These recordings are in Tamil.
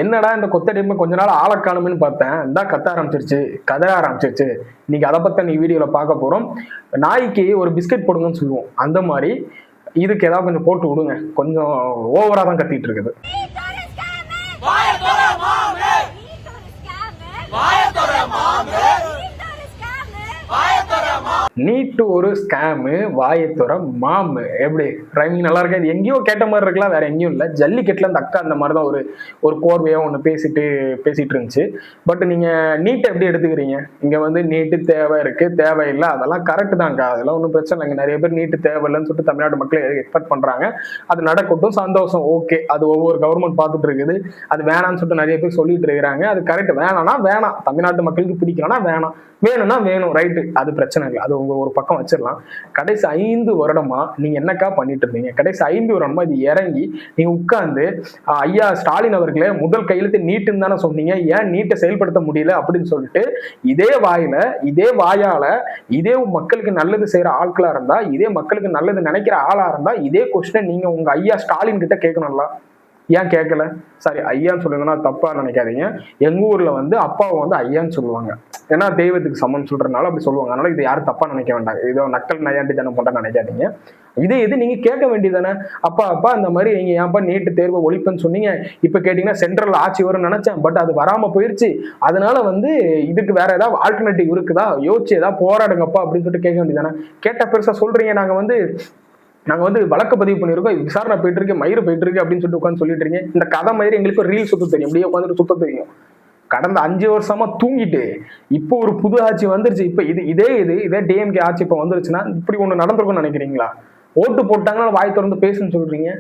என்னடா இந்த கொத்தடிமை கொஞ்ச நாள் ஆளை காணும்னு பார்த்தேன், இந்த கத்த ஆரம்பிச்சிருச்சு, கதற ஆரம்பிச்சிருச்சு. இன்னைக்கு அதை பத்தி நீ வீடியோல பார்க்க போறோம். நாய்க்கு ஒரு பிஸ்கட் போடுங்கன்னு சொல்லுவோம், அந்த மாதிரி இதுக்கு ஏதாவது கொஞ்சம் போட்டு விடுங்க. கொஞ்சம் ஓவரா தான் கத்திட்டு இருக்குது. நீட்டு ஒரு ஸ்கேமு, வாயத்துற மாமு. எப்படி ரைமிங் நல்லா இருக்கு. இது எங்கேயோ கேட்ட மாதிரி இருக்கலாம், வேற எங்கேயும் இல்லை. ஜல்லிக்கட்டுல அந்த அக்கா அந்த மாதிரி தான் ஒரு கோர்வையா ஒன்று பேசிட்டு இருந்துச்சு. பட் நீங்க நீட்டை எப்படி எடுத்துக்கிறீங்க? இங்க வந்து நீட்டு தேவை இருக்கு, தேவையில்லை, அதெல்லாம் கரெக்ட் தாங்க, அதெல்லாம் ஒன்றும் பிரச்சனை இல்லைங்க. நிறைய பேர் நீட்டு தேவையில்லைன்னு சொல்லிட்டு தமிழ்நாடு மக்களை எக்ஸ்பெக்ட் பண்றாங்க. அது நடக்கட்டும், சந்தோஷம், ஓகே. அது ஒவ்வொரு கவர்மெண்ட் பார்த்துட்டு இருக்குது. அது வேணாம்னு சொல்லிட்டு நிறைய பேர் சொல்லிட்டு இருக்கிறாங்க. அது கரெக்ட். வேணாம்னா வேணாம், தமிழ்நாட்டு மக்களுக்கு பிடிக்கலன்னா வேணாம், வேணும்னா வேணும், ரைட்டு, அது பிரச்சனை இல்லை. அது உங்க ஒரு பக்கம் வச்சிடலாம். கடைசி 5 வருடமா நீங்க என்னக்கா பண்ணிட்டு இருந்தீங்க? கடைசி 5 வருடமா இது இறங்கி நீங்க உட்கார்ந்து ஐயா ஸ்டாலின் அவர்களே முதல் கையெழுத்து நீட்டுன்னு தானே சொன்னீங்க, ஏன் நீட்டை செயல்படுத்த முடியல அப்படின்னு சொல்லிட்டு இதே வாயால இதே மக்களுக்கு நல்லது செய்யற ஆட்களா இருந்தா, இதே மக்களுக்கு நல்லது நினைக்கிற ஆளா இருந்தா இதே கொஸ்டினை நீங்க உங்க ஐயா ஸ்டாலின் கிட்ட கேட்கணும்ல. ஏன் கேட்கல? சாரி, ஐயான்னு சொல்லுங்கன்னா தப்பா நினைக்காதீங்க. எங்க ஊர்ல வந்து அப்பாவை வந்து ஐயான்னு சொல்லுவாங்க, ஏன்னா தெய்வத்துக்கு சமம் சொல்றதுனால அப்படி சொல்லுவாங்க. அதனால இது யாரும் தப்பா நினைக்க வேண்டாம், இதோ நக்கல் நையாண்டி தானே போட்டா நினைக்காதீங்க. இது நீங்க கேட்க வேண்டியதானே, அப்பா இந்த மாதிரி நீங்க ஏன்ப்பா நீட்டு தேர்வை ஒழிப்புன்னு சொன்னீங்க, இப்ப கேட்டீங்கன்னா சென்ட்ரல் ஆட்சி வரும்னு நினைச்சேன், பட் அது வராம போயிருச்சு, அதனால வந்து இதுக்கு வேற ஏதாவது ஆல்டர்னேட்டிவ் இருக்குதா, யோசிச்சு ஏதாவது போராடுங்கப்பா அப்படின்னு சொல்லிட்டு கேட்க வேண்டியதானே. கேட்ட பெருசா சொல்றீங்க, நாங்க வந்து வழக்கு பதிவு பண்ணிருக்கோம், விசாரணை போயிட்டு இருக்கு, மயிறு போயிட்டு இருக்கு அப்படின்னு சொல்லிட்டு உட்காந்து சொல்லிட்டு இருக்கீங்க. இந்த கதை மயிறு எங்களுக்கு ரீல் சுத்த தெரியும், அப்படியே உட்காந்துட்டு சுத்த தெரியும். கடந்த 5 வருஷமா தூங்கிட்டு இப்போ ஒரு புது ஆட்சி வந்துருச்சு. இப்ப இதே டிஎம்கே ஆட்சி இப்ப வந்துருச்சுன்னா இப்படி ஒண்ணு நடந்திருக்கும்னு நினைக்கிறீங்களா? ஓட்டு போட்டாங்கன்னா வாய் திறந்து பேசுன்னு சொல்றீங்க.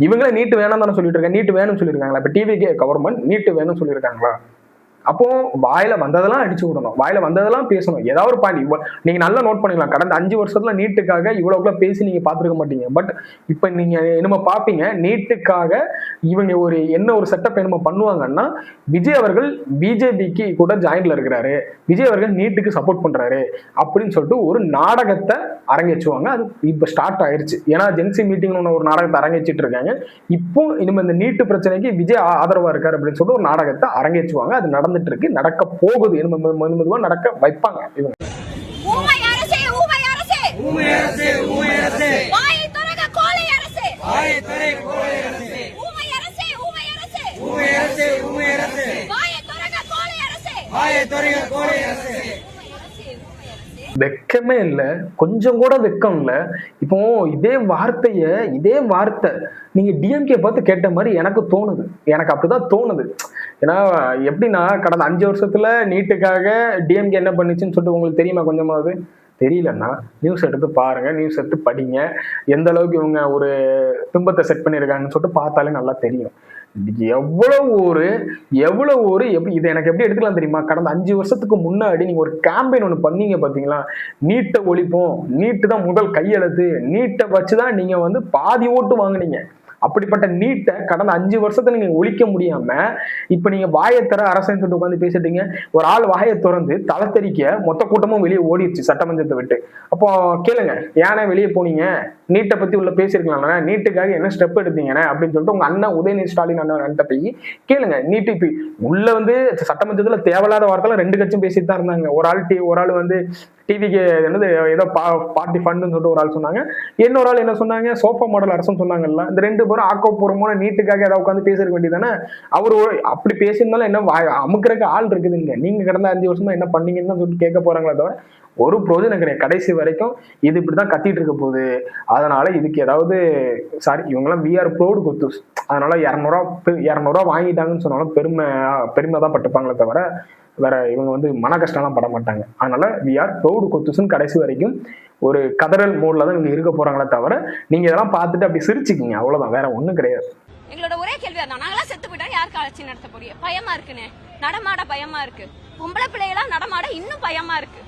இவங்களே நீட்டு வேணாம் தானே சொல்லிட்டு இருக்காங்க. நீட்டு வேணும்னு சொல்லியிருக்காங்களா? இப்ப டிவிகே கவர்மெண்ட் நீட்டு வேணும்னு சொல்லியிருக்காங்களா? அப்போ வாயில வந்ததெல்லாம் அடிச்சு விடணும், வாயில வந்ததெல்லாம் பேசணும். ஏதாவது ஒரு பாயிண்ட் நீங்க நல்லா நோட் பண்ணிக்கலாம். கடந்த 5 வருஷத்துல நீட்டுக்காக இவ்வளவுக்குள்ள பேசி நீங்க பாத்துருக்க மாட்டீங்க. பட் இப்ப நீங்க என்னமோ பாப்பீங்க, நீட்டுக்காக இவங்க ஒரு செட்டப் என்னமோ பண்ணுவாங்கன்னா, விஜய் அவர்கள் பிஜேபிக்கு கூட ஜாயின்ல இருக்கிறாரு, விஜய் அவர்கள் நீட்டுக்கு சப்போர்ட் பண்றாரு அப்படின்னு சொல்லிட்டு ஒரு நாடகத்தை அரங்கேற்றுவாங்க. அது இப்ப ஸ்டார்ட் ஆயிருச்சு. ஏன்னா ஜென்சி மீட்டிங் ஒரு நாடகத்தை அரங்கேற்றிட்டு இருக்காங்க. இப்போ இனிமே இந்த நீட்டு பிரச்சனைக்கு விஜய் ஆதரவா இருக்காரு அப்படின்னு சொல்லிட்டு ஒரு நாடகத்தை அரங்கேற்றுவாங்க. அது நடந்துட்டு இருக்கு, நடக்க போகுது, மெதுவா நடக்க வைப்பாங்க இவங்க. வெக்கமே இல்ல, கொஞ்சம் கூட வெக்கம் இல்ல. இப்போ இதே வார்த்தை நீங்க டிஎம்கே பார்த்து கேட்ட மாதிரி எனக்கு தோணுது, எனக்கு அப்படிதான் தோணுது. ஏன்னா எப்படின்னா கடந்த 5 வருஷத்துல நீட்டுக்காக டிஎம்கே என்ன பண்ணுச்சுன்னு சொல்லிட்டு உங்களுக்கு தெரியுமா? கொஞ்சமாவது தெரியலன்னா நியூஸ் எடுத்து பாருங்க, நியூஸ் எடுத்து படிங்க, எந்த அளவுக்கு இவங்க ஒரு துன்பத்தை செட் பண்ணியிருக்காங்கன்னு சொல்லிட்டு பார்த்தாலே நல்லா தெரியும். எவ்வளவு ஒரு இதை எனக்கு எப்படி எடுத்துக்கலாம் தெரியுமா? கடந்த 5 வருஷத்துக்கு முன்னாடி நீங்க ஒரு கேம்பெயின் ஒண்ணு பண்ணீங்க பாத்தீங்களா, நீட்டை ஒழிப்போம், நீட்டு தான் முதல் கையெழுத்து, நீட்டை வச்சுதான் நீங்க வந்து பாதி ஓட்டு வாங்குனீங்க. அப்படிப்பட்ட நீட்டை கடந்த 5 வருஷத்துல நீங்க ஒழிக்க முடியாம இப்ப நீங்க வாயத்தர அரசு சொல்லிட்டு உட்காந்து பேசிட்டீங்க. ஒரு ஆள் வாயை திறந்து தளத்தறிக்க மொத்த கூட்டமும் வெளியே ஓடிடுச்சு சட்டமன்றத்தை விட்டு. அப்போ கேளுங்க, ஏன்னா வெளியே போனீங்க? நீட்டை பத்தி உள்ள பேசியிருக்கலாம்ல, நீட்டுக்காக என்ன ஸ்டெப் எடுத்தீங்கன்னு அப்படின்னு சொல்லிட்டு உங்க அண்ணன் உதயநிதி ஸ்டாலின் அண்ணன் போய் கேளுங்க. நீட்டு உள்ள வந்து சட்டமன்றத்துல தேவையில்லாத வார்த்தைலாம் 2 கட்சியும் பேசிட்டு தான் இருந்தாங்க. ஒரு ஆள் வந்து டிவிக்கு என்னது ஏதோ பார்ட்டி ஃபண்டுன்னு சொல்லிட்டு ஒரு ஆள் சொன்னாங்க, இன்னொரு ஆள் என்ன சொன்னாங்க, சோஃபா மாடல் அரசுன்னு சொன்னாங்கல்ல. இந்த 2 பேரும் ஆக்கப்பூர்வமான நீட்டுக்காக ஏதாவது உட்காந்து பேசிருக்க வேண்டியதானே. அவரு அப்படி பேசியிருந்தாலும் என்ன அமுக்கிறதுக்கு ஆள் இருக்குதுங்க. நீங்க கடந்த 5 வருஷமா என்ன பண்ணீங்கன்னு தான் சொல்லிட்டு கேட்க போறாங்களே தவிர ஒரு பிரோஜனம் கிடையாது. கடைசி வரைக்கும் இது இப்படிதான் கத்திட்டு இருக்க போகுது. அதனால இதுக்கு ஏதாவது இவங்கெல்லாம் we are proud கொத்துஸ், அதனால 200 வாங்கிட்டாங்கன்னு சொன்னாலும் பெருமை தான் பட்டுப்பாங்களே தவிர வேற இவங்க வந்து மன கஷ்டம்லாம் பட மாட்டாங்க. அதனால we are proud கொத்துஸ்ன்னு கடைசி வரைக்கும் ஒரு கதறல் மூட்ல தான் இவங்க இருக்க போறாங்களே தவிர நீங்க இதெல்லாம் பார்த்துட்டு அப்படி சிரிச்சுக்கிங்க, அவ்வளவுதான், வேற ஒண்ணும் கிடையாது. எங்களோட ஒரே கேள்வி அதான், நாங்களாம் செத்து போயிட்டா யாருக்கு ஆட்சி நடத்த போறீங்க? பயமா இருக்குன்னு, நடமாட பயமா இருக்கு, பொம்பளை பிள்ளைகளாம் நடமாட இன்னும் பயமா இருக்கு.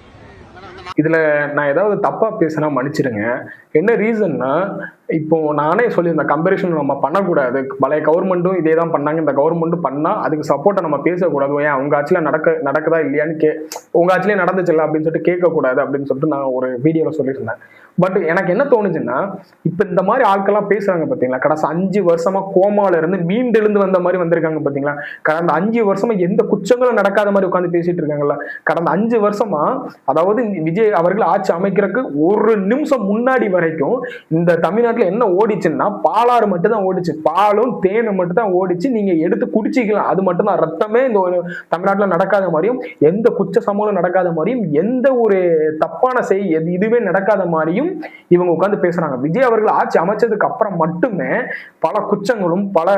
இதுல நான் ஏதாவது தப்பா பேசினா மன்னிச்சிடுங்க. என்ன ரீசன்னா, இப்போ நானே சொல்லியிருந்தேன், கம்பேரிஷன் நம்ம பண்ணக்கூடாது. பழைய கவர்மெண்ட்டும் இதே தான் பண்ணாங்க, இந்த கவர்மெண்ட்டும் பண்ணா அதுக்கு சப்போர்ட்டை நம்ம பேசக்கூடாது. ஏன் உங்க ஆட்சியில நடக்குதா இல்லையான்னு உங்க ஆட்சியிலே நடந்துச்சுல்ல அப்படின்னு சொல்லிட்டு கேட்கக்கூடாது அப்படின்னு சொல்லிட்டு நான் ஒரு வீடியோல சொல்லியிருந்தேன். பட் எனக்கு என்ன தோணுச்சுன்னா, இப்ப இந்த மாதிரி ஆட்கள்லாம் பேசுறாங்க பாத்தீங்களா, கடைசி 5 வருஷமா கோமால இருந்து மீண்டெழுந்து வந்த மாதிரி வந்திருக்காங்க பாத்தீங்களா, கடந்த 5 வருஷமா எந்த குற்றங்களும் நடக்காத மாதிரி உட்காந்து பேசிட்டு இருக்காங்கல்ல. கடந்த 5 வருஷமா, அதாவது விஜய் அவர்கள் ஆட்சி அமைக்கிறதுக்கு ஒரு நிமிஷம் முன்னாடி வரைக்கும் இந்த தமிழ்நாட்டுல என்ன ஓடிச்சுன்னா பாலாறு மட்டும் தான் ஓடிச்சு, பாலும் தேனும் மட்டும் தான் ஓடிச்சு. நீங்க எடுத்து குடிச்சிக்கலாம், அது மட்டும் தான். ரத்தமே இந்த ஒரு தமிழ்நாட்டுல நடக்காத மாதிரியும், எந்த குற்ற சம்பவம் நடக்காத மாதிரியும், எந்த ஒரு தப்பான இதுவே நடக்காத மாதிரியும் இவங்க உட்கார்ந்து பேசுறாங்க. விஜய் அவர்கள் ஆட்சி அமைச்சதுக்கு அப்புறம் மட்டுமே பல குற்றங்களும் பல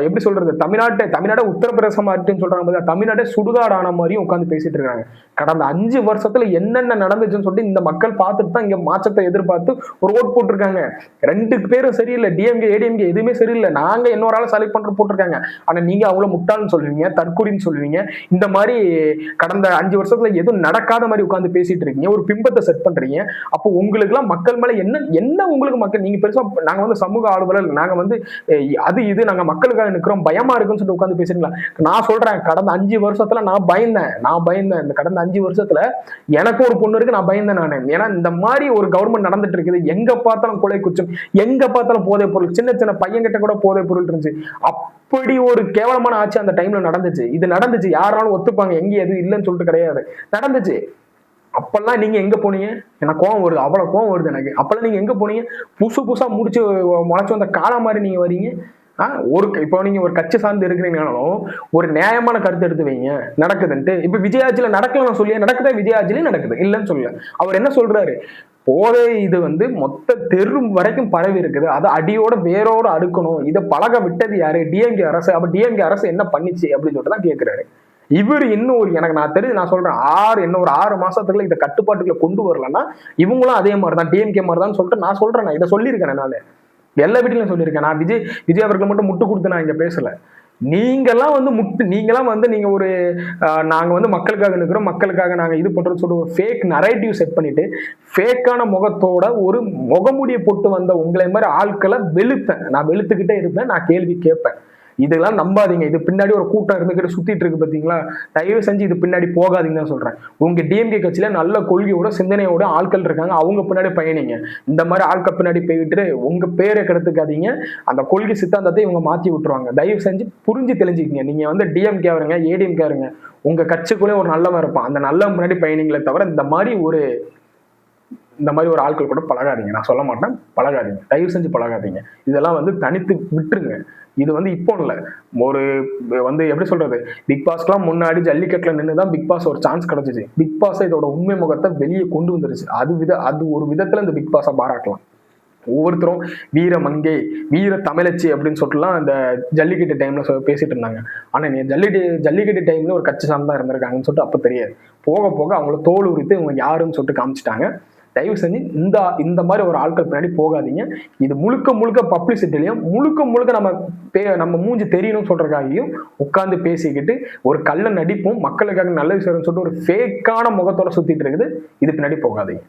எப்படி சொல்றது, தமிழ்நாடு உத்தரப்பிரதேசமா இருக்குன்னு சொல்றாங்க, தமிழ்நாட்டை சுடுகாடான மாதிரியும் உட்கார்ந்து பேசிட்டு இருக்காங்க. கடந்த 5 வருஷத்துல என்னென்ன நடந்துச்சுன்னு சொல்லிட்டு இந்த மக்கள் பார்த்துட்டு தான் இங்க மாற்றத்தை எதிர்பார்த்து ஒரு ஓட் போட்டிருக்காங்க. 2 பேரும் சரியில்லை, டிஎம்கே ஏடிஎம்கே எதுவுமே சரியில்லை. நாங்க இன்னொரு ஆளை செலக்ட் பண்ற போட்டிருக்காங்க. ஆனா நீங்க அவங்கள முட்டாள்னு சொல்லுவீங்க, தற்கூரின்னு சொல்லுவீங்க. இந்த மாதிரி கடந்த 5 வருஷத்துல எதுவும் நடக்காத மாதிரி உட்கார்ந்து பேசிட்டு இருக்கீங்க, ஒரு பிம்பத்தை செட் பண்றீங்க. அப்போ உங்களுக்கு எல்லாம் மக்கள் மேல என்ன உங்களுக்கு மக்கள், நீங்க பெருசா நாங்க வந்து சமூக ஆர்வலர், நாங்க வந்து அது இது நாங்க மக்களுக்காக நிக்கிறோம், பயமா இருக்குன்னு சொல்லிட்டு உட்கார்ந்து பேசுறீங்களா? நான் சொல்றேன், கடந்த 5 வருஷத்துல நான் பயந்தேன். இந்த கடந்த 5 வருஷத்துல எனக்கு ஒரு பொண்ணு இருக்கு, நான் பயந்தேன் நானு. ஏன்னா இந்த மாதிரி ஒரு கவர்மெண்ட் நடந்துட்டு இருக்குது, எங்க பார்த்தாலும் கொலை குற்றம், எங்க பார்த்தாலும் போதைப் பொருள், சின்ன சின்ன பையன்கிட்ட கூட போதைப் பொருள் இருந்துச்சு. அப்படி ஒரு கேவலமான ஆட்சி அந்த டைம்ல நடந்துச்சு. இது நடந்துச்சு, யாராலும் ஒத்துப்பாங்க, எங்கேயும் எதுவும் இல்லைன்னு சொல்லிட்டு கிடையாது, நடந்துச்சு. அப்பெல்லாம் நீங்க எங்க போனீங்க? எனக்கு கோவம் வருது, அவ்வளவு கோவம் வருது எனக்கு. அப்பெல்லாம் நீங்க எங்க போனீங்க? புதுசா முளைச்சு வந்த காலா மாதிரி நீங்க வரீங்க. இப்போ நீங்க ஒரு கட்சி சார்ந்து இருக்கிறீங்கனாலும் ஒரு நியாயமான கருத்து எடுத்து வைங்க, நடக்குதுன்ட்டு. இப்ப விஜயாட்சியில நடக்கலாம் சொல்லி நடக்குதா? விஜயாட்சியிலையும் நடக்குது, இல்லைன்னு சொல்லல. அவர் என்ன சொல்றாரு, போதை இது வந்து மொத்த தெரு வரைக்கும் பரவி இருக்குது, அதை அடியோட வேரோட அடுக்கணும், இதை பழக விட்டது யாரு? டிஎம்கே அரசு. அப்ப டிஎம்கே அரசு என்ன பண்ணிச்சு அப்படின்னு சொல்லிட்டு தான் கேட்கிறாரு. இவர் இன்னும் எனக்கு நான் சொல்றேன், இன்னும் ஒரு 6 மாசத்துக்குள்ள இதை கட்டுப்பாட்டுக்குள்ள கொண்டு வரலன்னா இவங்களும் அதே மாதிரிதான், டிஎம்கே மாதிரி தான் சொல்லிட்டு நான் சொல்றேன். நான் இதை சொல்லியிருக்கேன், நான் எல்லா வீட்டிலும் சொல்லியிருக்கேன். நான் விஜய் அவர்கள் மட்டும் முட்டு கொடுத்து நான் இங்க பேசல. நீங்கெல்லாம் வந்து நீங்க ஒரு நாங்க வந்து மக்களுக்காக நிற்கிறோம், மக்களுக்காக நாங்க இது பண்றோம்னு சொல்லிட்டு ஒரு ஃபேக் நரேட்டிவ் செட் பண்ணிட்டு ஃபேக்கான முகத்தோட ஒரு முகமூடியை போட்டு வந்த உங்களை மாதிரி ஆட்களை நான் வெளுத்துக்கிட்டே இருப்பேன், நான் கேள்வி கேட்பேன். இதெல்லாம் நம்பாதீங்க. இது பின்னாடி ஒரு கூட்டம் இருந்துகிட்டு சுத்திட்டு இருக்கு பாத்தீங்களா, தயவு செஞ்சு இது பின்னாடி போகாதீங்கன்னு தான் சொல்றேன். உங்க டிஎம்கே கட்சியில நல்ல கொள்கையோட சிந்தனையோட ஆட்கள் இருக்காங்க, அவங்க பின்னாடி பயணிங்க. இந்த மாதிரி ஆட்கள் பின்னாடி போய்விட்டு உங்க பேரை கெடுத்துக்காதீங்க. அந்த கொள்கை சித்தாந்தத்தை இவங்க மாத்தி விட்டுருவாங்க. தயவு செஞ்சு புரிஞ்சு தெளிஞ்சுக்கீங்க. நீங்க வந்து டிஎம்கே வருங்க, ஏடிஎம்கே வருங்க, உங்க கட்சிக்குள்ளே ஒரு நல்லவன் இருப்பான், அந்த நல்லவன் முன்னாடி பயணிங்களே தவிர இந்த மாதிரி ஒரு ஆட்கள் கூட பழகாதீங்க. நான் சொல்ல மாட்டேன், பழகாதீங்க, தயவு செஞ்சு பழகாதீங்க. இதெல்லாம் வந்து தனித்து விட்டுருங்க. இது வந்து இப்போ இல்லை, ஒரு வந்து எப்படி சொல்றது, பிக் பாஸ்க்குலாம் முன்னாடி ஜல்லிக்கட்டுல நின்றுதான் பிக் பாஸ் ஒரு சான்ஸ் கிடைச்சிச்சு. பிக் பாஸ் இதோட உண்மை முகத்தை வெளியே கொண்டு வந்துருச்சு. அது ஒரு விதத்துல இந்த பிக் பாஸை பாராட்டலாம். ஒவ்வொருத்தரும் வீர மங்கை, வீர தமிழச்சி அப்படின்னு சொல்லிட்டுலாம் இந்த ஜல்லிக்கட்டு டைம்ல பேசிட்டு இருந்தாங்க. ஆனா நீ ஜல்லிக்கட்டு டைம்ல ஒரு கட்சி சார்ந்தா இருந்திருக்காங்கன்னு சொல்லிட்டு அப்ப தெரியாது. போக போக அவங்கள தோல் உரித்து இவங்க யாருன்னு சொல்லிட்டு காமிச்சிட்டாங்க. தயவு செஞ்சு இந்த மாதிரி ஒரு ஆட்கள் பின்னாடி போகாதீங்க. இது முழுக்க பப்ளிசிட்டிலையும் நம்ம மூஞ்சி தெரியணும்னு சொல்றதுக்காகவும் உட்கார்ந்து பேசிக்கிட்டு ஒரு கள்ள நடிப்பும் மக்களுக்காக நல்ல விஷயம் சொல்லிட்டு ஒரு ஃபேக்கான முகத்தோட சுத்திட்டு இருக்குது. இது பின்னாடி போகாதீங்க.